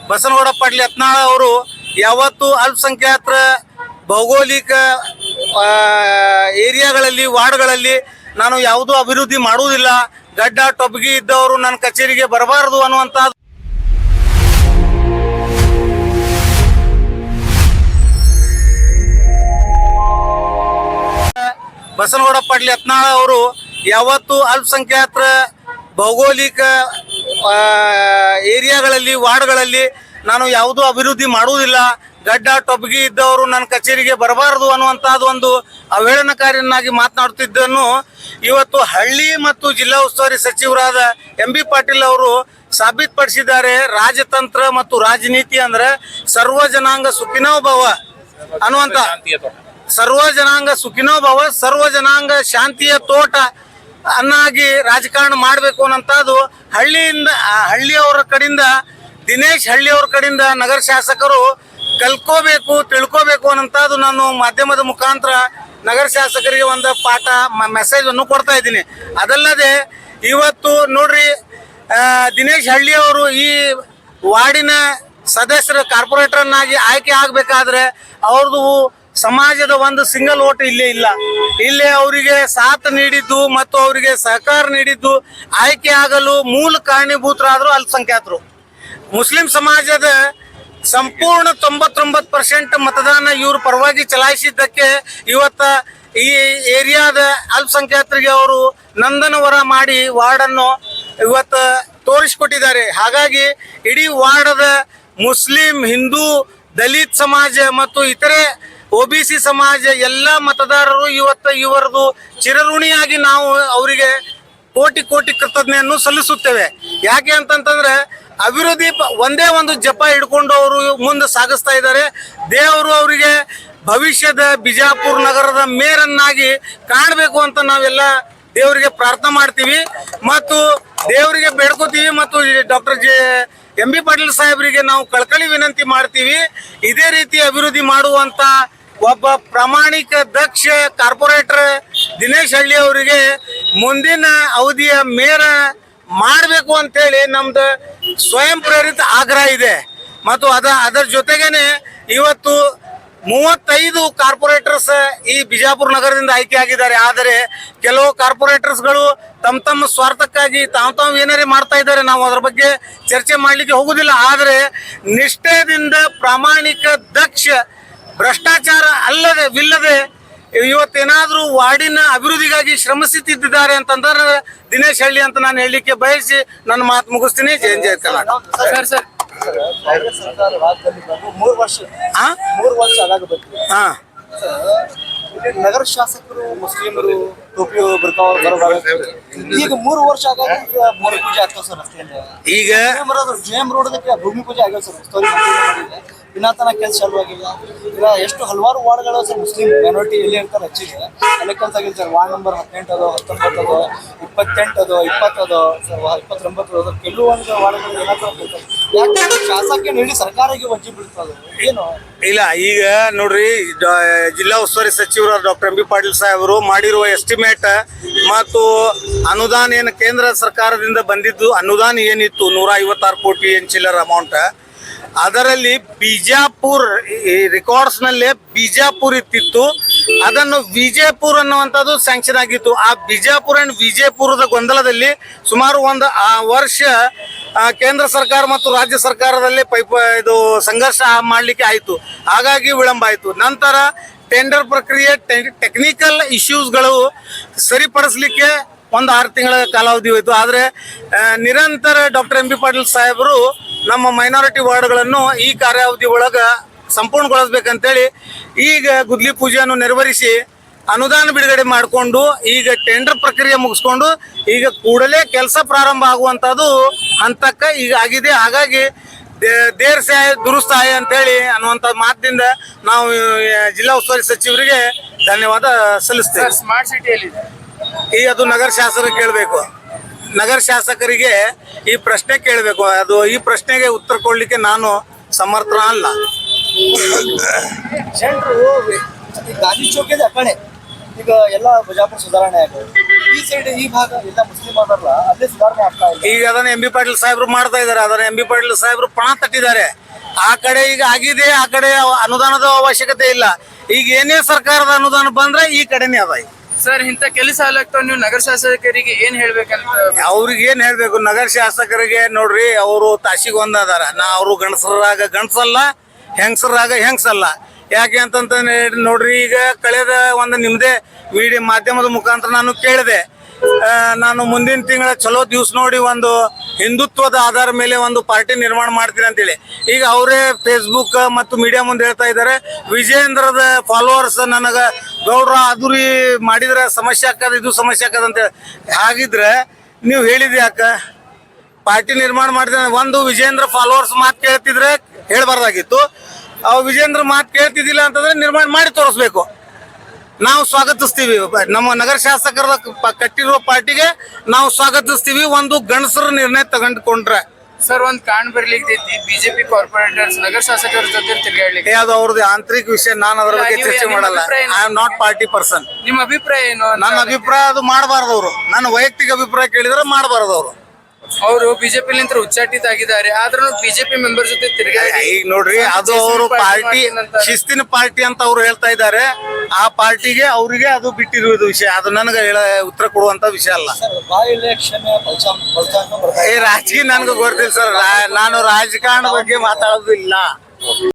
ಬಸನಗೌಡ ಪಾಟೀಲ್ ಯತ್ನಾಳ್ ಅವರು ಯಾವತ್ತು ಅಲ್ಪಸಂಖ್ಯಾತರ ಭೌಗೋಳಿಕ ಏರಿಯಾಗಳಲ್ಲಿ ವಾರ್ಡ್ಗಳಲ್ಲಿ ನಾನು ಯಾವುದೂ ಅಭಿವೃದ್ಧಿ ಮಾಡುವುದಿಲ್ಲ, ಗಡ್ಡ ಟೊಬ್ಗಿ ಇದ್ದವರು ನನ್ನ ಕಚೇರಿಗೆ ಬರಬಾರದು ಅನ್ನುವಂಥ ಬಸನಗೌಡ ಪಾಟೀಲ್ ಯತ್ನಾಳ್ ಅವರು ಯಾವತ್ತು ಅಲ್ಪಸಂಖ್ಯಾತರ ಭೌಗೋಳಿಕ ಏರಿಯಾಗಳಲ್ಲಿ ವಾರ್ಡ್ಗಳಲ್ಲಿ ನಾನು ಯಾವುದೂ ಅಭಿವೃದ್ಧಿ ಮಾಡುವುದಿಲ್ಲ, ಗಡ್ಡ ಟೊಬ್ಗಿ ಇದ್ದವರು ನನ್ನ ಕಚೇರಿಗೆ ಬರಬಾರದು ಅನ್ನುವಂಥದ್ದು ಒಂದು ಅವೇಳನಕಾರಿಯನ್ನಾಗಿ ಮಾತನಾಡುತ್ತಿದ್ದನ್ನು ಇವತ್ತು ಹಳ್ಳಿ ಮತ್ತು ಜಿಲ್ಲಾ ಉಸ್ತುವಾರಿ ಸಚಿವರಾದ ಎಂ.ಬಿ. ಪಾಟೀಲ್ ಅವರು ಸಾಬೀತುಪಡಿಸಿದ್ದಾರೆ. ರಾಜತಂತ್ರ ಮತ್ತು ರಾಜನೀತಿ ಅಂದ್ರೆ ಸರ್ವ ಜನಾಂಗ ಸುಖಿನೋ ಭವ ಅನ್ನುವಂಥ, ಸರ್ವ ಜನಾಂಗ ಸುಖಿನೋ ಭವ, ಸರ್ವ ಜನಾಂಗ ಶಾಂತಿಯ ತೋಟ ಅನ್ನಾಗಿ ರಾಜಕಾರಣ ಮಾಡಬೇಕು ಅನ್ನೋಂಥದ್ದು ಹಳ್ಳಿಯವರ ಕಡೆಯಿಂದ ದಿನೇಶ್ ಹಳ್ಳಿಯವ್ರ ಕಡೆಯಿಂದ ನಗರ ಶಾಸಕರು ಕಲ್ಕೋಬೇಕು, ತಿಳ್ಕೋಬೇಕು ಅನ್ನೋಂಥದ್ದು ನಾನು ಮಾಧ್ಯಮದ ಮುಖಾಂತರ ನಗರ ಶಾಸಕರಿಗೆ ಒಂದು ಪಾಠ ಮೆಸೇಜ್ ಅನ್ನು ಕೊಡ್ತಾ ಇದ್ದೀನಿ. ಅದಲ್ಲದೆ ಇವತ್ತು ನೋಡ್ರಿ, ದಿನೇಶ್ ಹಳ್ಳಿಯವರು ಈ ವಾರ್ಡಿನ ಸದಸ್ಯರ ಕಾರ್ಪೊರೇಟರ್ನಾಗಿ ಆಯ್ಕೆ ಆಗಬೇಕಾದ್ರೆ ಅವ್ರದ್ದು ಸಮಾಜದ ಒಂದು ಸಿಂಗಲ್ ಓಟ್ ಇಲ್ಲೇ ಇಲ್ಲ. ಇಲ್ಲೇ ಅವರಿಗೆ ಸಾಥ್ ನೀಡಿದ್ದು ಮತ್ತು ಅವರಿಗೆ ಸಹಕಾರ ನೀಡಿದ್ದು ಆಯ್ಕೆ ಆಗಲು ಮೂಲ ಕಾರಣೀಭೂತರಾದರು ಅಲ್ಪಸಂಖ್ಯಾತರು. ಮುಸ್ಲಿಂ ಸಮಾಜದ ಸಂಪೂರ್ಣ 99% ಮತದಾನ ಇವ್ರ ಪರವಾಗಿ ಚಲಾಯಿಸಿದ್ದಕ್ಕೆ ಇವತ್ತ ಈ ಏರಿಯಾದ ಅಲ್ಪಸಂಖ್ಯಾತರಿಗೆ ಅವರು ನಂದನವರ ಮಾಡಿ ವಾರ್ಡನ್ನು ಇವತ್ತು ತೋರಿಸಿಕೊಟ್ಟಿದ್ದಾರೆ. ಹಾಗಾಗಿ ಇಡೀ ವಾರ್ಡದ ಮುಸ್ಲಿಂ, ಹಿಂದೂ, ದಲಿತ್ ಸಮಾಜ ಮತ್ತು ಇತರೆ OBC ಸಮಾಜ ಎಲ್ಲ ಮತದಾರರು ಇವತ್ತು ಇವರದು ಚಿರಋಣಿಯಾಗಿ ನಾವು ಅವರಿಗೆ ಕೋಟಿ ಕೋಟಿ ಕೃತಜ್ಞೆಯನ್ನು ಸಲ್ಲಿಸುತ್ತೇವೆ. ಯಾಕೆ ಅಂತಂತಂದ್ರೆ ಅಭಿವೃದ್ಧಿ ಒಂದೇ ಒಂದು ಜಪ ಹಿಡ್ಕೊಂಡು ಅವರು ಮುಂದೆ ಸಾಗಿಸ್ತಾ ಇದ್ದಾರೆ. ದೇವರು ಅವರಿಗೆ ಭವಿಷ್ಯದ ಬಿಜಾಪುರ ನಗರದ ಮೇಯರನ್ನಾಗಿ ಕಾಣಬೇಕು ಅಂತ ನಾವೆಲ್ಲ ದೇವರಿಗೆ ಪ್ರಾರ್ಥನೆ ಮಾಡ್ತೀವಿ ಮತ್ತು ದೇವರಿಗೆ ಬೇಡ್ಕೋತೀವಿ ಮತ್ತು ಡಾಕ್ಟರ್ ಎಂ.ಬಿ. ಪಾಟೀಲ್ ಸಾಹೇಬರಿಗೆ ನಾವು ಕಳಕಳಿ ವಿನಂತಿ ಮಾಡ್ತೀವಿ. ಇದೇ ರೀತಿ ಅಭಿವೃದ್ಧಿ ಮಾಡುವಂತ ಒಬ್ಬ ಪ್ರಾಮಾಣಿಕ ದಕ್ಷ ಕಾರ್ಪೊರೇಟರ್ ದಿನೇಶ್ ಹಳ್ಳಿ ಅವರಿಗೆ ಮುಂದಿನ ಅವಧಿಯ ಮೇಯರ್ ಮಾಡಬೇಕು ಅಂತೇಳಿ ನಮ್ದು ಸ್ವಯಂ ಪ್ರೇರಿತ ಆಗ್ರಹ ಇದೆ. ಮತ್ತು ಅದರ ಜೊತೆಗೇನೆ ಇವತ್ತು 35 ಕಾರ್ಪೊರೇಟರ್ಸ್ ಈ ಬಿಜಾಪುರ ನಗರದಿಂದ ಆಯ್ಕೆ ಆಗಿದ್ದಾರೆ. ಆದರೆ ಕೆಲವು ಕಾರ್ಪೊರೇಟರ್ಸ್ಗಳು ತಮ್ಮ ಸ್ವಾರ್ಥಕ್ಕಾಗಿ ತಾವು ಏನಾರೇ ಮಾಡ್ತಾ ಇದ್ದಾರೆ. ನಾವು ಅದರ ಬಗ್ಗೆ ಚರ್ಚೆ ಮಾಡಲಿಕ್ಕೆ ಹೋಗುದಿಲ್ಲ. ಆದರೆ ನಿಷ್ಠೆಯಿಂದ ಪ್ರಾಮಾಣಿಕ ದಕ್ಷ ಭ್ರಷ್ಟಾಚಾರ ವಿಲ್ಲದೆ ಇವತ್ತೇನಾದ್ರೂ ವಾರ್ಡಿನ ಅಭಿವೃದ್ಧಿಗಾಗಿ ಶ್ರಮಿಸುತ್ತಿದ್ದಾರೆ ಅಂತಂದ್ರೆ ದಿನೇಶ್ ಹಳ್ಳಿ ಅಂತ ನಾನು ಹೇಳಲಿಕ್ಕೆ ಬಯಸಿ ನನ್ನ ಮಾತು ಮುಗಿಸ್ತೀನಿ. ಜೈ ಜೈ ಕರ್ನಾಟಕ. ಸರ್ 3 ವರ್ಷ ಆಗಬೇಕು. ನಗರ ಶಾಸಕರು ಮುಸ್ಲಿಮರು ಟೋಪಿ ಈಗ 3 ವರ್ಷ ಆಗ ಭೂಮಿ ಪೂಜೆ ಆಗ್ತಾವ ಸರ್. ರಸ್ತೆಯಲ್ಲಿ ಈಗ ಜೇಮ್ ರೋಡ್ ಭೂಮಿ ಪೂಜೆ ಆಗ್ಯಾವ ಸರ್. ವಿನಾತನ ಕೆಲಸ ಚಾಲುವಾಗಿಲ್ಲ. ಈಗ ಎಷ್ಟು ಹಲವಾರು ವಾರ್ಡ್ಗಳು ಸರ್ ಮುಸ್ಲಿಂ ಮೈನಾರಿಟಿ ಎಲ್ಲಿ ಇರ್ತಾರೆ ಹೆಚ್ಚಿಗೆ ಎಲ್ಲ ಕೆಲಸ ಆಗಿಲ್ಲ ಸರ್. ವಾರ್ಡ್ ನಂಬರ್ 18 ಅದು, 19 ಅದು, 28 ಅದು, 20 ಅದು, 29 ಅದು, ಕೆಲವೊಂದು ವಾರ್ಡ್ಗಳು ಏನಾಗ್ತದೆ ಯಾಕೆ ಶಾಸಕ ನೀಡಿ ಸರ್ಕಾರಕ್ಕೆ ವಜ್ಜಿ ಬೀಳ್ತದೆ ಏನು ಇಲ್ಲ. ಈಗ ನೋಡ್ರಿ, ಜಿಲ್ಲಾ ಉಸ್ತುವಾರಿ ಸಚಿವರು ಡಾಕ್ಟರ್ ಎಂ.ಬಿ. ಪಾಟೀಲ್ ಸಾಹೇಬರು ಮಾಡಿರುವ ಎಸ್ಟಿಮೇಟ್ ಮತ್ತು ಅನುದಾನ ಏನು ಕೇಂದ್ರ ಸರ್ಕಾರದಿಂದ ಬಂದಿದ್ದು ಅನುದಾನ ಏನಿತ್ತು 156 ಕೋಟಿ ಚಿಲ್ಲರ್ ಅಮೌಂಟ್, ಅದರಲ್ಲಿ ಬಿಜಾಪುರ್ ರೆಕಾರ್ಡ್ಸ್ನಲ್ಲೇ ಬಿಜಾಪುರ್ ಇತ್ತಿತ್ತು. ಅದನ್ನು ವಿಜಯಪುರ ಅನ್ನುವಂಥದ್ದು ಸ್ಯಾಂಕ್ಷನ್ ಆಗಿತ್ತು. ಆ ಬಿಜಾಪುರ ಅಂಡ್ ವಿಜಯಪುರದ ಗೊಂದಲದಲ್ಲಿ ಸುಮಾರು ಒಂದು ವರ್ಷ ಕೇಂದ್ರ ಸರ್ಕಾರ ಮತ್ತು ರಾಜ್ಯ ಸರ್ಕಾರದಲ್ಲಿ ಇದು ಸಂಘರ್ಷ ಮಾಡಲಿಕ್ಕೆ ಆಯಿತು. ಹಾಗಾಗಿ ವಿಳಂಬ ಆಯಿತು. ನಂತರ ಟೆಂಡರ್ ಪ್ರಕ್ರಿಯೆ ಟೆಕ್ನಿಕಲ್ ಇಶ್ಯೂಸ್ಗಳು ಸರಿಪಡಿಸಲಿಕ್ಕೆ ಒಂದು 6 ತಿಂಗಳ ಕಾಲಾವಧಿ ಹೋಯಿತು. ಆದರೆ ನಿರಂತರ ಡಾಕ್ಟರ್ ಎಂ.ಬಿ. ಪಾಟೀಲ್ ಸಾಹೇಬರು ನಮ್ಮ ಮೈನಾರಿಟಿ ವಾರ್ಡ್ಗಳನ್ನು ಈ ಕಾರ್ಯಾವಧಿ ಒಳಗೆ ಸಂಪೂರ್ಣಗೊಳಿಸ್ಬೇಕಂತೇಳಿ ಈಗ ಗುದ್ಲಿ ಪೂಜೆಯನ್ನು ನೆರವೇರಿಸಿ ಅನುದಾನ ಬಿಡುಗಡೆ ಮಾಡಿಕೊಂಡು ಈಗ ಟೆಂಡರ್ ಪ್ರಕ್ರಿಯೆ ಮುಗಿಸ್ಕೊಂಡು ಈಗ ಕೂಡಲೇ ಕೆಲಸ ಪ್ರಾರಂಭ ಆಗುವಂಥದ್ದು ಹಂತಕ್ಕೆ ಈಗ ಆಗಿದೆ. ಹಾಗಾಗಿ ದೇರ್ ಸಹಾಯ ದುರುಸ್ತಾಯ ಅಂತೇಳಿ ಅನ್ನುವಂಥ ಮಾತಿನಿಂದ ನಾವು ಜಿಲ್ಲಾ ಉಸ್ತುವಾರಿ ಸಚಿವರಿಗೆ ಧನ್ಯವಾದ ಸಲ್ಲಿಸ್ತೇವೆ. ಸ್ಮಾರ್ಟ್ ಸಿಟಿಯಲ್ಲಿ ಅದು ನಗರ ಶಾಸಕರಿಗೆ ಕೇಳಬೇಕು. ನಗರ ಶಾಸಕರಿಗೆ ಈ ಪ್ರಶ್ನೆ ಕೇಳಬೇಕು. ಅದು ಈ ಪ್ರಶ್ನೆಗೆ ಉತ್ತರ ಕೊಡಲಿಕ್ಕೆ ನಾನು ಸಮರ್ಥ ಅಲ್ಲ. ಜನರು ಗಾಂಧಿ ಚೌಕಿದ ಆ ಕಡೆ ಈಗ ಎಲ್ಲ ಬಿಜಾಪುರ ಸುಧಾರಣೆ ಆಗೋದು. ಈ ಸೈಡ್ ಈ ಭಾಗ ಎಲ್ಲ ಮುಸ್ಲಿಂ ಅದಲ್ಲ ಅಲ್ಲೇ ಸುಧಾರಣೆ ಆಗ್ತಾ ಇಲ್ಲ. ಈಗ ಅದನ್ನ ಎಂ ಬಿ ಪಾಟೀಲ್ ಸಾಹೇಬ್ರು ಮಾಡ್ತಾ ಇದಾರೆ. ಅದನ್ನ ಎಂ ಬಿ ಪಾಟೀಲ್ ಸಾಹೇಬ್ರು ಪಣ ತಟ್ಟಿದ್ದಾರೆ. ಆ ಕಡೆ ಈಗ ಆಗಿದೆ, ಆ ಕಡೆ ಅನುದಾನದ ಅವಶ್ಯಕತೆ ಇಲ್ಲ. ಈಗ ಏನೇ ಸರ್ಕಾರದ ಅನುದಾನ ಬಂದ್ರೆ ಈ ಕಡೆನೇ ಅದ. ಸರ್ ಇಂಥ ಕೆಲಸ ಆಗ್ಲಕ್ಕ ನೀವು ನಗರ ಶಾಸಕರಿಗೆ ಏನ್ ಹೇಳ್ಬೇಕಂತ? ಅವ್ರಿಗೆ ಏನ್ ಹೇಳ್ಬೇಕು, ನಗರ ಶಾಸಕರಿಗೆ ನೋಡ್ರಿ, ಅವರು ತಾಸಿಗೆ ಒಂದ್ ಅದಾರ. ಅವರು ಗಂಡಸರಾಗ ಗಂಡಸಲ್ಲ, ಹೆಂಗಸರಾಗ ಹೆಂಗಸಲ್ಲ. ಯಾಕೆ ಅಂತಂತ ನೋಡ್ರಿ, ಈಗ ಕಳೆದ ಒಂದು ನಿಮ್ದೇ ವಿಡಿಯೋ ಮಾಧ್ಯಮದ ಮುಖಾಂತರ ನಾನು ಕೇಳಿದೆ, ನಾನು ಮುಂದಿನ ತಿಂಗಳ ಚಲೋ ದಿವ್ಸ ನೋಡಿ ಒಂದು ಹಿಂದುತ್ವದ ಆಧಾರ ಮೇಲೆ ಒಂದು ಪಾರ್ಟಿ ನಿರ್ಮಾಣ ಮಾಡ್ತೀನಿ ಅಂತೇಳಿ. ಈಗ ಅವರೇ ಫೇಸ್ಬುಕ್ ಮತ್ತು ಮೀಡಿಯಾ ಮುಂದೆ ಹೇಳ್ತಾ ಇದ್ದಾರೆ, ವಿಜೇಂದ್ರದ ಫಾಲೋವರ್ಸ್ ನನಗ ಗೌಡ್ರ ಅದುರಿ ಮಾಡಿದ್ರೆ ಸಮಸ್ಯೆ ಆಗ್ತದ, ಇದು ಸಮಸ್ಯೆ ಆಗ್ತದ ಅಂತೇಳಿ. ಹಾಗಿದ್ರೆ ನೀವು ಹೇಳಿದ್ರಿ ಯಾಕ ಪಾರ್ಟಿ ನಿರ್ಮಾಣ ಮಾಡಿದ? ಒಂದು ವಿಜೇಂದ್ರ ಫಾಲೋವರ್ಸ್ ಮಾತು ಕೇಳ್ತಿದ್ರೆ ಹೇಳ್ಬಾರ್ದಾಗಿತ್ತು. ಅವು ವಿಜೇಂದ್ರ ಮಾತು ಕೇಳ್ತಿದ್ದಿಲ್ಲ ಅಂತಂದ್ರೆ ನಿರ್ಮಾಣ ಮಾಡಿ ತೋರಿಸ್ಬೇಕು. ನಾವು ಸ್ವಾಗತಿಸ್ತೀವಿ. ನಮ್ಮ ನಗರ ಶಾಸಕರ ಕಟ್ಟಿರುವ ಪಾರ್ಟಿಗೆ ನಾವು ಸ್ವಾಗತಿಸ್ತೀವಿ, ಒಂದು ಗಂಡಸರ ನಿರ್ಣಯ ತಗೊಂಡ್ಕೊಂಡ್ರೆ. ಸರ್ ಒಂದ್ ಕಾಣ್ ಬರ್ಲಿಕ್ಕೈತಿ, ಬಿಜೆಪಿ ಕಾರ್ಪೊರೇಟರ್ಸ್ ನಗರ ಶಾಸಕರ ಜೊತೆ ತಿರ್ಗಾಡ್ಲಿಕ್ಕೆ. ಅದು ಅವ್ರದ್ದು ಆಂತರಿಕ ವಿಷಯ, ನಾನು ಅದ್ರ ಬಗ್ಗೆ ಚರ್ಚೆ ಮಾಡಲ್ಲ. I am not party person. ನಿಮ್ಮ ಅಭಿಪ್ರಾಯ ಏನು? ನನ್ನ ಅಭಿಪ್ರಾಯ ಅದು ಮಾಡಬಾರ್ದು. ಅವರು ನನ್ನ ವೈಯಕ್ತಿಕ ಅಭಿಪ್ರಾಯ ಕೇಳಿದ್ರೆ ಮಾಡಬಾರ್ದು. ಅವರು ಬಿಜೆಪಿ ನಿಂತ ಉಚ್ಚಾಟಿತಾಗಿದ್ದಾರೆ, ಆದ್ರೂ ಬಿಜೆಪಿ ಮೆಂಬರ್ ಜೊತೆ ತಿರ್ಗಾಡಿ. ಈಗ ನೋಡ್ರಿ, ಅದು ಅವರು ಪಾರ್ಟಿ ಶಿಸ್ತಿನ ಪಾರ್ಟಿ ಅಂತ ಅವ್ರು ಹೇಳ್ತಾ ಇದ್ದಾರೆ. ಆ ಪಾರ್ಟಿಗೆ ಅವರಿಗೆ ಅದು ಬಿಟ್ಟಿರುವುದು ವಿಷಯ. ಅದು ನನಗೆ ಉತ್ತರ ಕೊಡುವಂತ ವಿಷಯ ಅಲ್ಲ. ಬೈ ಎಲೆಕ್ಷನ್ ರಾಜಕೀಯ ನನ್ಗೆ ಗೊತ್ತಿಲ್ಲ ಸರ್. ನಾನು ರಾಜಕಾರಣ ಬಗ್ಗೆ ಮಾತಾಡೋದಿಲ್ಲ.